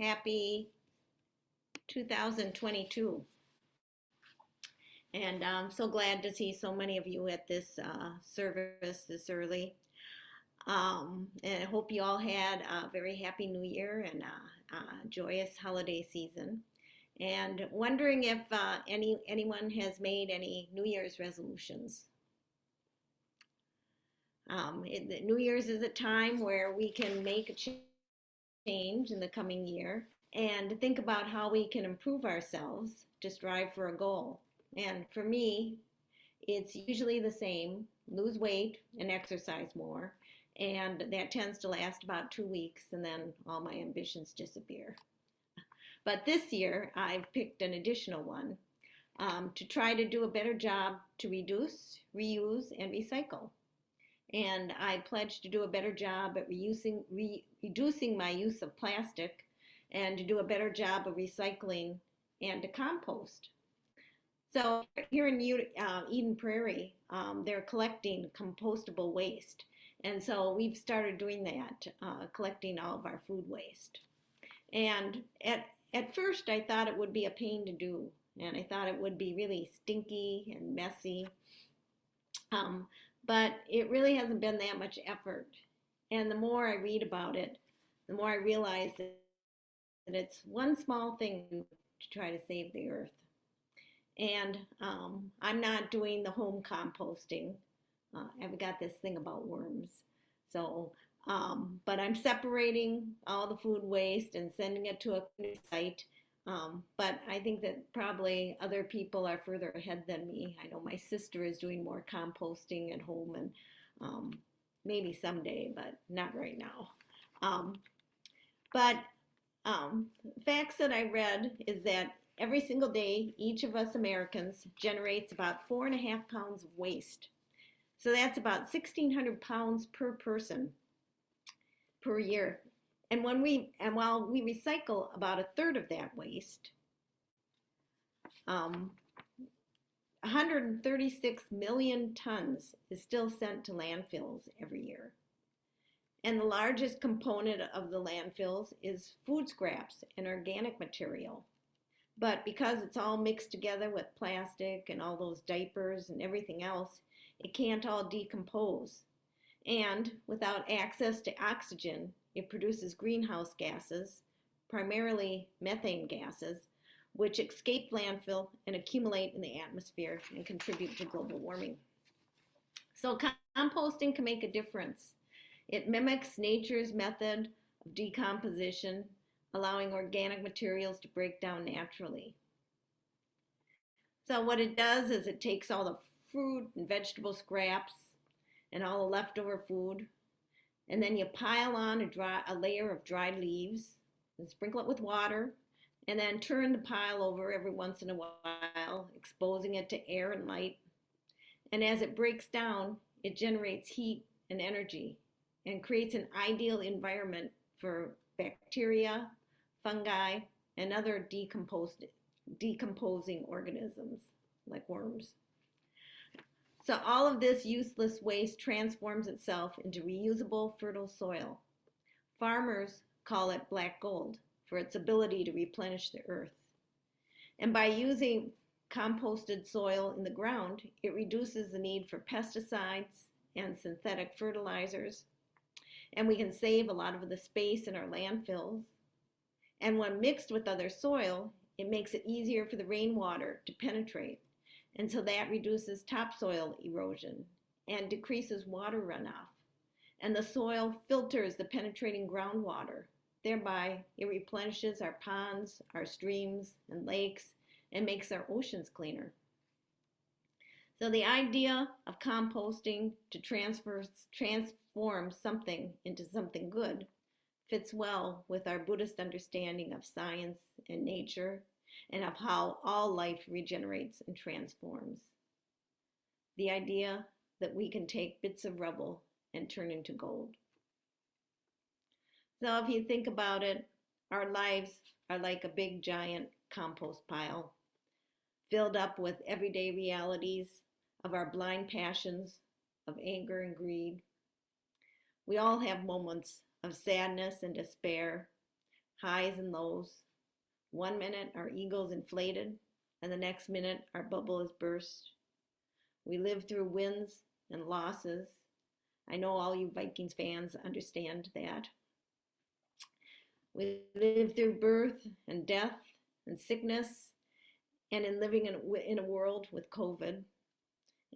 Happy 2022. And I'm so glad to see so many of you at this service this early. And I hope you all had a very happy new year and a joyous holiday season. And wondering if anyone has made any New Year's resolutions. New Year's is a time where we can make a change in the coming year and think about how we can improve ourselves to strive for a goal. And for me, it's usually the same: lose weight and exercise more. And that tends to last about 2 weeks, and then all my ambitions disappear. But this year, I've picked an additional one to try to do a better job to reduce, reuse, and recycle. And I pledge to do a better job at reducing my use of plastic and to do a better job of recycling and to compost. So here in Eden Prairie, they're collecting compostable waste. And so we've started doing that, collecting all of our food waste. And at first I thought it would be a pain to do. And I thought it would be really stinky and messy. But it really hasn't been that much effort. And the more I read about it, the more I realize that it's one small thing to try to save the earth. And I'm not doing the home composting. I've got this thing about worms. So, but I'm separating all the food waste and sending it to a site. But I think that probably other people are further ahead than me. I know my sister is doing more composting at home, and maybe someday, but not right now. But facts that I read is that every single day, each of us Americans generates about 4.5 pounds of waste. So that's about 1,600 pounds per person per year. And while we recycle about a third of that waste, 136 million tons is still sent to landfills every year. And the largest component of the landfills is food scraps and organic material. But because it's all mixed together with plastic and all those diapers and everything else, it can't all decompose. And without access to oxygen, it produces greenhouse gases, primarily methane gases, which escape landfill and accumulate in the atmosphere and contribute to global warming. So composting can make a difference. It mimics nature's method of decomposition, allowing organic materials to break down naturally. So what it does is it takes all the fruit and vegetable scraps and all the leftover food, and then you pile on a layer of dried leaves and sprinkle it with water, and then turn the pile over every once in a while, exposing it to air and light. And as it breaks down, it generates heat and energy and creates an ideal environment for bacteria, fungi, and other decomposing organisms like worms. So all of this useless waste transforms itself into reusable, fertile soil. Farmers call it black gold for its ability to replenish the earth. And by using composted soil in the ground, it reduces the need for pesticides and synthetic fertilizers. And we can save a lot of the space in our landfills. And when mixed with other soil, it makes it easier for the rainwater to penetrate. And so that reduces topsoil erosion and decreases water runoff. And the soil filters the penetrating groundwater. Thereby, it replenishes our ponds, our streams, and lakes, and makes our oceans cleaner. So the idea of composting to transform something into something good fits well with our Buddhist understanding of science and nature and of how all life regenerates and transforms. The idea that we can take bits of rubble and turn into gold. So if you think about it, our lives are like a big giant compost pile, filled up with everyday realities of our blind passions of anger and greed. We all have moments of sadness and despair, highs and lows. One minute our ego's inflated, and the next minute our bubble is burst. We live through wins and losses. I know all you Vikings fans understand that. We live through birth and death and sickness, and in living in a world with COVID.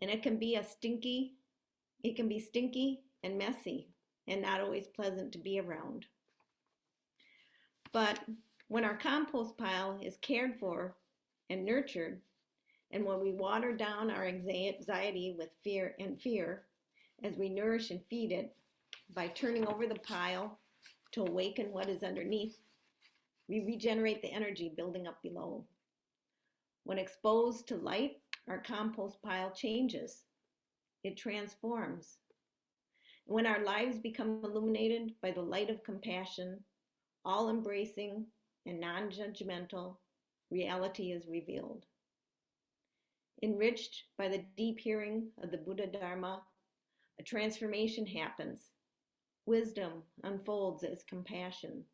And it can be stinky and messy and not always pleasant to be around. But when our compost pile is cared for and nurtured, and when we water down our anxiety with fear, as we nourish and feed it by turning over the pile to awaken what is underneath, we regenerate the energy building up below. When exposed to light, our compost pile changes. It transforms. When our lives become illuminated by the light of compassion, all embracing and non-judgmental, reality is revealed. Enriched by the deep hearing of the Buddha Dharma, a transformation happens. Wisdom unfolds as compassion.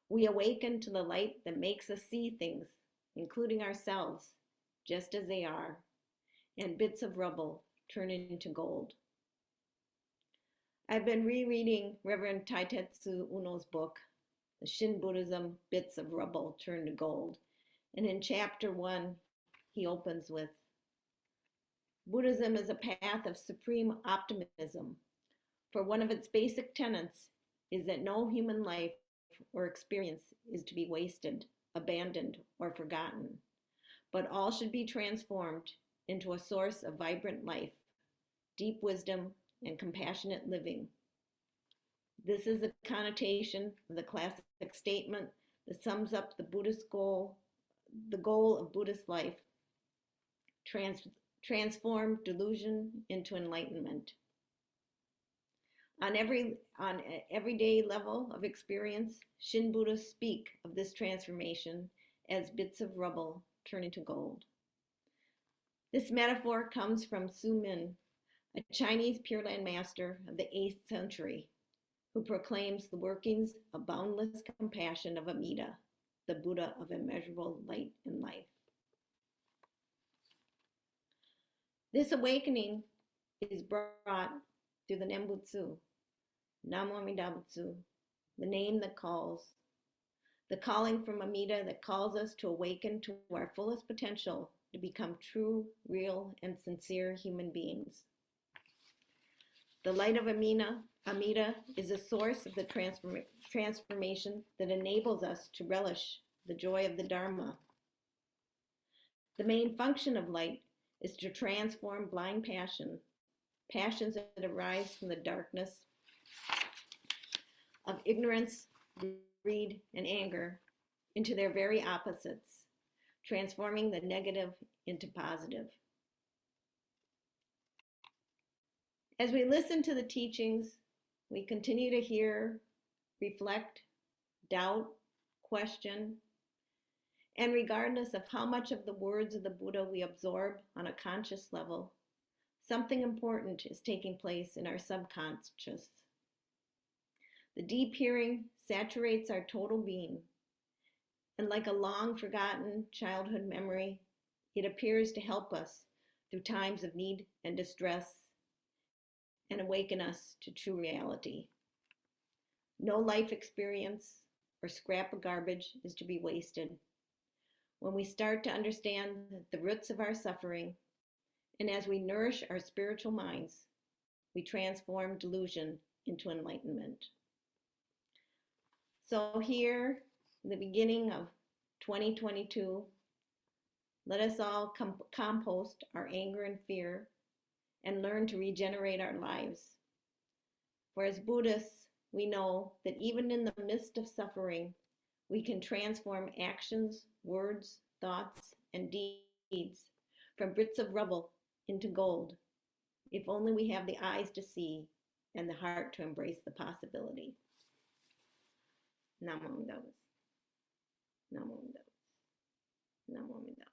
We awaken to the light that makes us see things, including ourselves, just as they are, and bits of rubble turn into gold. I've been rereading Reverend Taitetsu Uno's book, The Shin Buddhism, Bits of Rubble Turn to Gold. And in chapter 1, he opens with, Buddhism is a path of supreme optimism, for one of its basic tenets is that no human life or experience is to be wasted, abandoned, or forgotten, but all should be transformed into a source of vibrant life, deep wisdom, and compassionate living. This is the connotation of the classic statement that sums up the Buddhist goal, the goal of Buddhist life, transform delusion into enlightenment. On everyday level of experience, Shin Buddhists speak of this transformation as bits of rubble turn into gold. This metaphor comes from Su Min, a Chinese Pure Land master of the 8th century, who proclaims the workings of boundless compassion of Amida, the Buddha of immeasurable light and life. This awakening is brought through the Nembutsu, Namo Amida Butsu, the name that calls, the calling from Amida that calls us to awaken to our fullest potential to become true, real, and sincere human beings. The light of Amida is a source of the transformation that enables us to relish the joy of the Dharma. The main function of light is to transform blind passions that arise from the darkness of ignorance, greed, and anger into their very opposites, transforming the negative into positive. As we listen to the teachings, we continue to hear, reflect, doubt, question, and regardless of how much of the words of the Buddha we absorb on a conscious level, something important is taking place in our subconscious. The deep hearing saturates our total being, and like a long forgotten childhood memory, it appears to help us through times of need and distress and awaken us to true reality. No life experience or scrap of garbage is to be wasted. When we start to understand the roots of our suffering, and as we nourish our spiritual minds, we transform delusion into enlightenment. So here, in the beginning of 2022, let us all compost our anger and fear and learn to regenerate our lives. For as Buddhists, we know that even in the midst of suffering, we can transform actions, words, thoughts, and deeds from bits of rubble into gold, if only we have the eyes to see and the heart to embrace the possibility. Namo Amida Butsu. Namo Amida Butsu. Namo Amida Butsu.